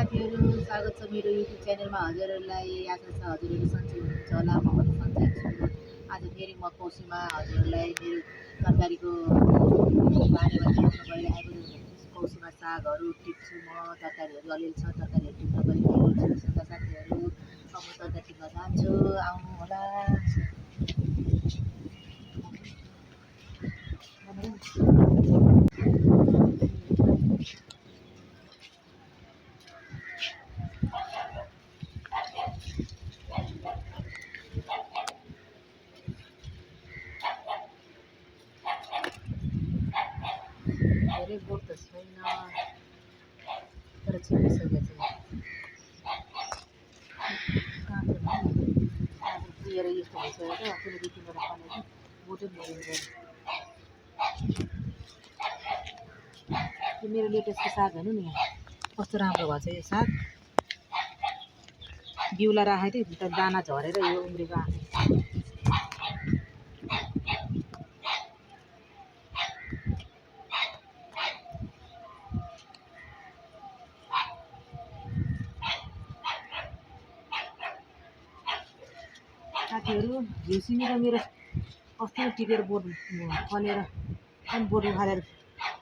साथीहरू, स्वागत छ मेरो युट्युब च्यानलमा। हजुरहरूलाई आशा छ हजुरहरू सन्चै हुनुहुन्छ होला। म पनि सन्चै छु। आज फेरि म कौसीमा हजुरहरूलाई मेरो तरकारीको बारेमा देखाउन गइरहेको छु। कौसीमा सागहरू टिप्छु म, तरकारीहरू अलिअलि छ, तरकारीहरू टिप्न गइरहेको छु। साथीहरू, अब तरकारी टिप्न जान्छु, आउनु होला। धेरै बोट त छैन, तर छिपिसकेको छ। पुगेर यस्तो भइसक्यो क्या, कुनै बित्तिबाट फलेको बोटै मरिन्छ। यो मेरो लेटेस्टको साग हेर्नु नि, यहाँ कस्तो राम्रो भएको छ यो साग। बिउला राखेको थिएँ, त दाना झरेर यो उम्रेको आएको। साथीहरू, घिउसिमी र मेरो अस्ति टिपेर बोट फलेर अनि बोट उखालेर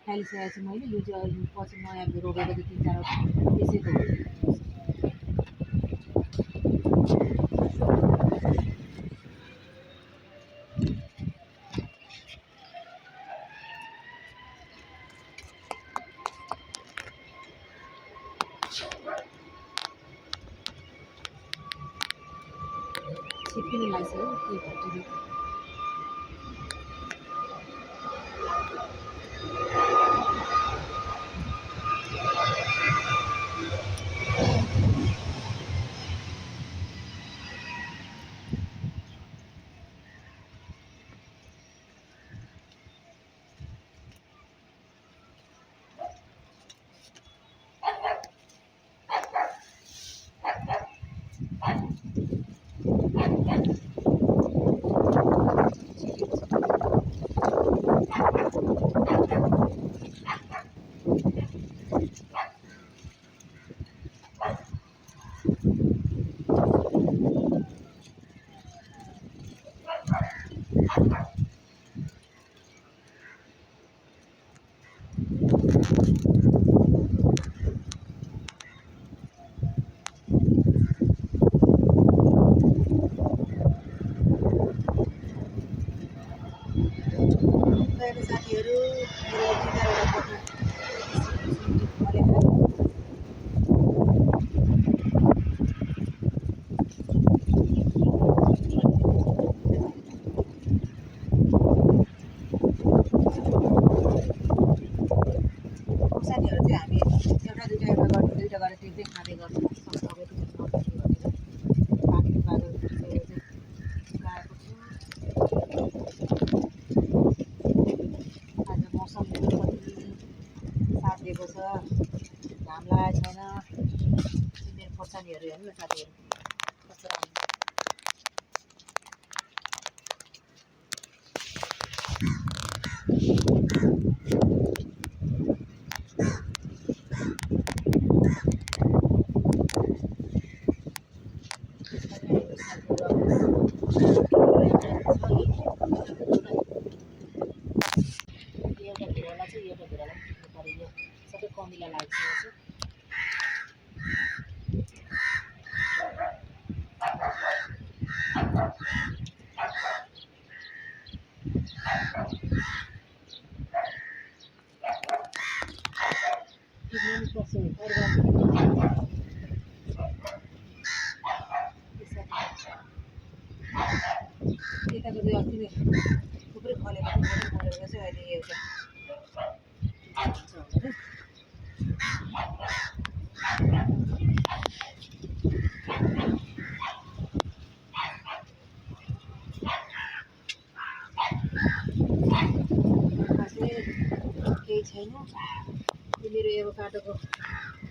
फालिसकेको छु मैले। यो चाहिँ अहिले पछि नयाँ रोपेको थिएँ 3-4 त्यसैको हो। छिप्पिने लागिसक्यो के भन्छ। साथीहरू, मेरो 3-4 साथीहरू चाहिँ हामी एउटा दुईवटा गरेर टिप्दै खाँदै गर्छौँ। पानी बादल लगाएको छु। आज मौसम कति साथ दिएको छ, घाम लागेको छैन। मेरो खोर्सानीहरू हेर्नु न साथीहरू कस्तो राम्रो। एउटा भिराला चाहिँ एउटा भिराला पनि टिप्नु पऱ्यो। यो सबै कमिला लागिसकेको छ। यताको चाहिँ अस्ति नै थुप्रै फलेको मरेको चाहिँ अहिले एउटा हुन्छ भनेर। केही छैन। यो मेरो एभोकाडोको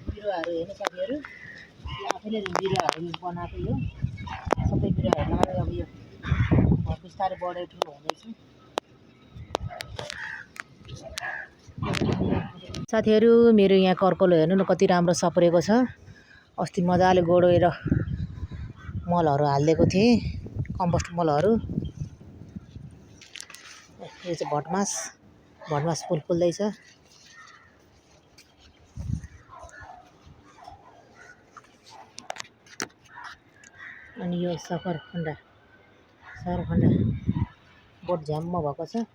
बिरुवाहरू हेर्नु साथीहरू, यो आफैले बिरुवाहरू बनाएको। यो सबै बिरुवाहरू लगाएर अब यो बिस्तारै बढेर ठुलो हुँदैछ। साथीहरू, मेरो यहाँ कर्कलो हेर्नु न कति राम्रो सप्रेको छ। अस्ति मजाले गोडेर मलहरू हालिदिएको थिएँ, कम्पोस्ट मलहरू। यो चाहिँ भटमास फुल फुल्दैछ। अनि यो सकरखण्डा बोट झ्याम्म भएको छ।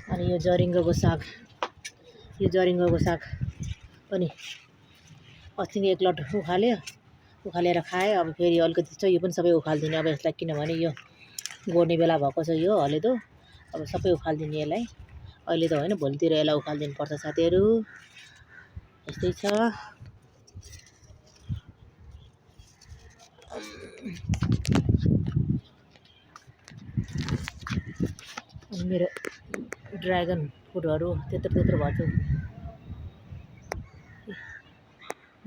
अनि यो जरिङ्गोको साग पनि अस्ति नै 1 लट उखालेर खाएँ। अब फेरि अलिकति छ, यो पनि सबै उखालिदिने अब यसलाई, किनभने यो गोड्ने बेला भएको छ। यो हलेदो अब सबै उखालिदिने यसलाई। अहिले त होइन, भोलितिर यसलाई उखालिदिनु पर्छ साथीहरू। यस्तै छ। अनि मेरो ड्रागन फ्रुटहरू त्यत्रो भएको छ।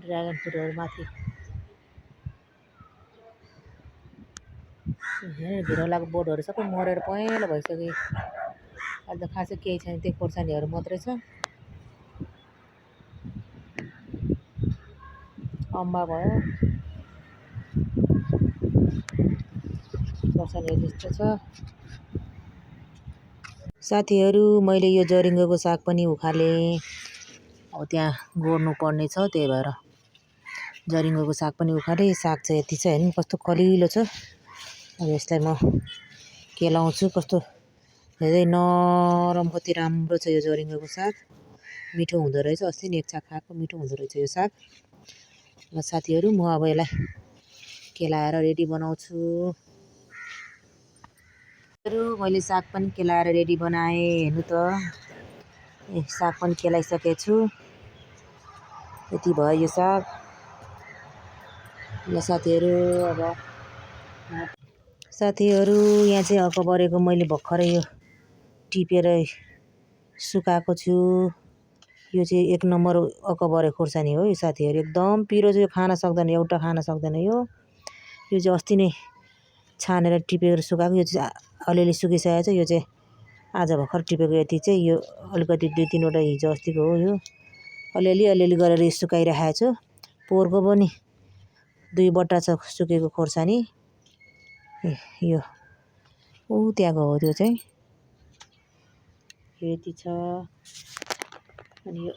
ड्रागन फ्रुटहरू माथि भिरलाको बोटहरू सबै मरेर पहेँलो भइसक्यो। अहिले त खासै केही छैन, त्यो खोर्सानीहरू मात्रै छ। अम्बा भयो, खोर्सानीहरू त्यस्तो छ। साथीहरू मैले यो जरिङ्गोको साग पनि उखालेँ। अब त्यहाँ गोड्नु पर्ने छ, त्यही भएर जरिङ्गोको साग पनि उखालेँ। साग चाहिँ यति छ, हेर्नु कस्तो कलिलो छ। अब यसलाई म केलाउँछु। कस्तो धेरै नरम, कति राम्रो छ यो जरिङ्गोको साग। मिठो हुँदो रहेछ। अस्ति नै 1 छाक खाएको, मिठो हुँदो रहेछ यो साग। ल साथीहरू, म अब यसलाई केलाएर रेडी बनाउँछु। मैले साग पनि केलाएर रेडी बनाएँ। हेर्नु त, साग पनि केलाइसकेछु। यति भयो यो साग। ल साथीहरू, अब यहाँ चाहिँ अकबरेको मैले भर्खरै यो टिपेर सुकाएको छु। यो चाहिँ 1 नम्बर अकबरे खोर्सानी हो यो साथीहरू। एकदम पिरो चाहिँ खान सक्दैन, एउटा खान सक्दैन। यो चाहिँ अस्ति नै छानेर टिपेर सुकाएको। यो चाहिँ अलिअलि सुकिसकेको छ। यो चाहिँ आज भर्खर टिपेको। यति चाहिँ यो अलिकति 2-3 वटा हिजो अस्तिको हो। यो अलिअलि गरेर सुकाइराखेको छु। पोहोरको पनि 2 बट्टा छ सुकेको खोर्सानी। यो त्यहाँको हो, त्यो चाहिँ यति छ। अनि यो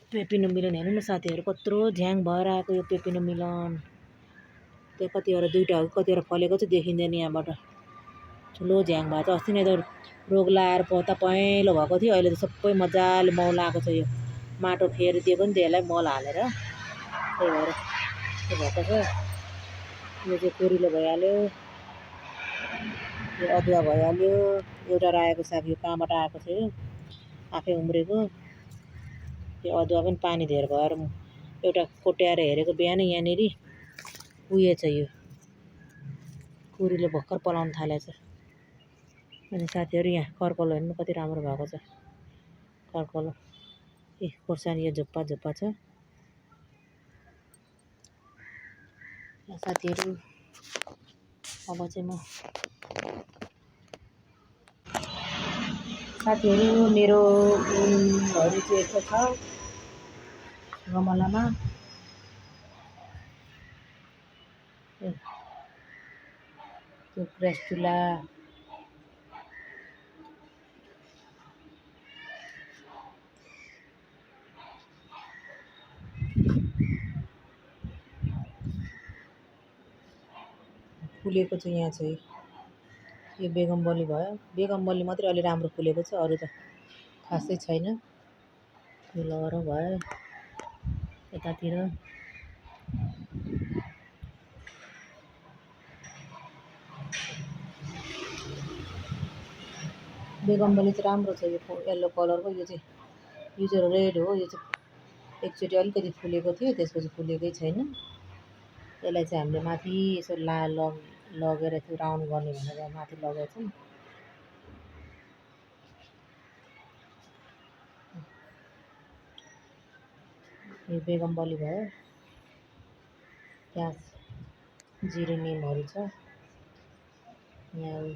पेपिनो मिलन हेर्नु न साथीहरू, कत्रो झ्याङ भएर आएको यो पेपिनो मिलन। त्यो कतिवटा 2टा हो, कतिवटा फलेको चाहिँ देखिँदैन यहाँबाट। ठुलो झ्याङ भएको छ। अस्ति नै त रोग लाएर पत्ता पहेँलो भएको थियो। अहिले त सबै मजाले मौला आएको छ। यो माटो फेरिदिएको नि त यसलाई मल हालेर, त्यही भएर त्यो भएको छ। यो चाहिँ कोरिलो भइहाल्यो। यो अदुवा भइहाल्यो। एउटा रायोको साग, यो कहाँबाट आएको छ, यो आफै उम्रेको। यो अदुवा पनि पानी धेर भएर एउटा कोट्याएर हेरेको बिहानै, यहाँनिर उयो छ। यो कोरिलो भर्खर पलाउन थालेको छ। अनि साथीहरू, यहाँ कर्कलो हेर्नु कति राम्रो भएको छ। कर्कलो खोर्सानी यो झुप्पा छ। साथीहरू, अब चाहिँ मेरो फुलहरू चाहिँ यस्तो छ गमलामा। त्यो क्रेस्टुला, फुलेको चाहिँ यहाँ चाहिँ यो बेगमबली भयो। बेगमबली मात्रै अलि राम्रो फुलेको छ, अरू त खासै छैन। यो लहरो भयो यतातिर। बेगमबली चाहिँ राम्रो छ। यो येल्लो कलरको, यो चाहिँ रेड हो। यो चाहिँ एकचोटि अलिकति फुलेको थियो, त्यसपछि फुलेकै छैन। यसलाई चाहिँ हामीले माथि यसो लगेर त्यो राउन्ड गर्ने भनेर माथि लगेको छौँ। यो बेगमबली भयो। त्यहाँ जिरेनियमहरू छ। यहाँ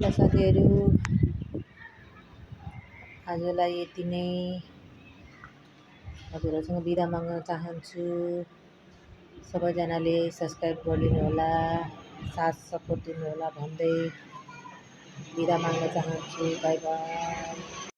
ल साथीहरू, आजलाई यति नै। हजुरहरूसँग बिदा माग्न चाहन्छु। सबैजनाले सब्सक्राइब गरिदिनु होला, साथ सपोर्ट दिनुहोला भन्दै बिदा माग्न चाहन्छु। By by.